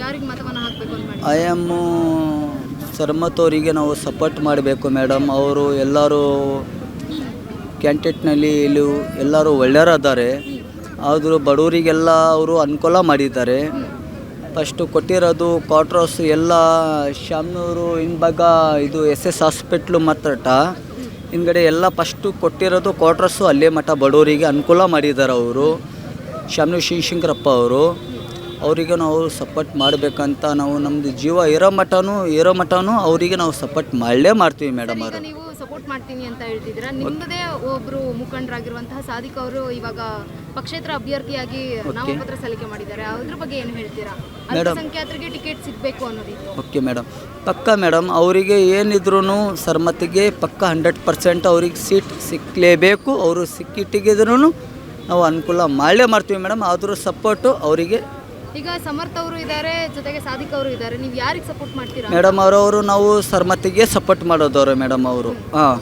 ಯಾರಿಗೆ ಮತವನ್ನು ಹಾಕಬೇಕು ಅಂತ ಮಾಡಿ? ಐ ಎಮ್ ಸರ್ಮತ್ ಅವರಿಗೆ ನಾವು ಸಪೋರ್ಟ್ ಮಾಡಬೇಕು ಮೇಡಮ್. ಅವರು ಎಲ್ಲರೂ ಕ್ಯಾಂಡಿಡೇಟ್ನಲ್ಲಿ ಇಲ್ಲಿ ಎಲ್ಲರೂ ಒಳ್ಳೆಯವರಿದ್ದಾರೆ. ಆದರೂ ಬಡವರಿಗೆಲ್ಲ ಅವರು ಅನುಕೂಲ ಮಾಡಿದ್ದಾರೆ. ಫಸ್ಟು ಕೊಟ್ಟಿರೋದು ಕ್ವಾರ್ಟರ್ಸ್ ಎಲ್ಲ ಶಾಮನೂರು ಹಿಂಭಾಗ ಇದು SS ಹಾಸ್ಪಿಟ್ಲು ಮಟ್ಟ ಹಿಂದ್ಗಡೆ ಎಲ್ಲ ಫಸ್ಟು ಕೊಟ್ಟಿರೋದು ಕ್ವಾರ್ಟರ್ಸು ಅಲ್ಲೇ ಮಠ ಬಡವರಿಗೆ ಅನುಕೂಲ ಮಾಡಿದ್ದಾರೆ ಅವರು. ಶಾಮನೂರು ಶಿವಶಂಕರಪ್ಪ ಅವರಿಗೆ ನಾವು ಸಪೋರ್ಟ್ ಮಾಡಬೇಕಂತ ನಾವು ನಮ್ಮದು ಜೀವ ಇರೋ ಮಠನೂ ಅವರಿಗೆ ನಾವು ಸಪೋರ್ಟ್ ಮಾಡಲೇ ಮಾಡ್ತೀವಿ ಮೇಡಮ್. ಅವರು ನೀವು ಸಪೋರ್ಟ್ ಮಾಡ್ತೀನಿ ಅಂತ ಹೇಳ್ತಿದ್ದೀರಾ. ನಿಮ್ಮದೇ ಒಬ್ಬರು ಮುಖಂಡರಾಗಿರುವಂತಹ ಸಾದಿಕ್ ಅವರು ಇವಾಗ ಪಕ್ಷೇತರ ಅಭ್ಯರ್ಥಿಯಾಗಿ ನಾಮಪತ್ರ ಸಲ್ಲಿಕೆ ಮಾಡಿದ್ದಾರೆ. ಅದ್ರ ಬಗ್ಗೆ ಏನು ಹೇಳ್ತೀರಾ? ಅಲ್ಪಸಂಖ್ಯಾತರಿಗೆ ಟಿಕೆಟ್ ಸಿಗಬೇಕು ಅನ್ನೋದು. ಓಕೆ ಮೇಡಮ್, ಪಕ್ಕ ಮೇಡಮ್. ಅವರಿಗೆ ಏನಿದ್ರು ಸರ್ಮತಿಗೆ ಪಕ್ಕ 100% ಅವ್ರಿಗೆ ಸೀಟ್ ಸಿಕ್ಕಲೇಬೇಕು. ಅವರು ಸಿಕ್ಕಿಟ್ಟಿಗಿದ್ರೂ ನಾವು ಅನುಕೂಲ ಮಾಡಲೇ ಮಾಡ್ತೀವಿ ಮೇಡಮ್. ಆದರೂ ಸಪೋರ್ಟು ಅವರಿಗೆ. ಈಗ ಸಮರ್ಥ ಅವರು ಇದ್ದಾರೆ, ಜೊತೆಗೆ ಸಾದಿಕ್ ಅವರು ಇದ್ದಾರೆ. ನೀವು ಯಾರಿಗೆ ಸಪೋರ್ಟ್ ಮಾಡ್ತೀರಾ? ಮೇಡಮ್ ಅವರು ನಾವು ಸರ್ಮತಿಗೆ ಸಪೋರ್ಟ್ ಮಾಡೋದವ್ರು ಮೇಡಮ್ ಅವರು. ಹಾಂ.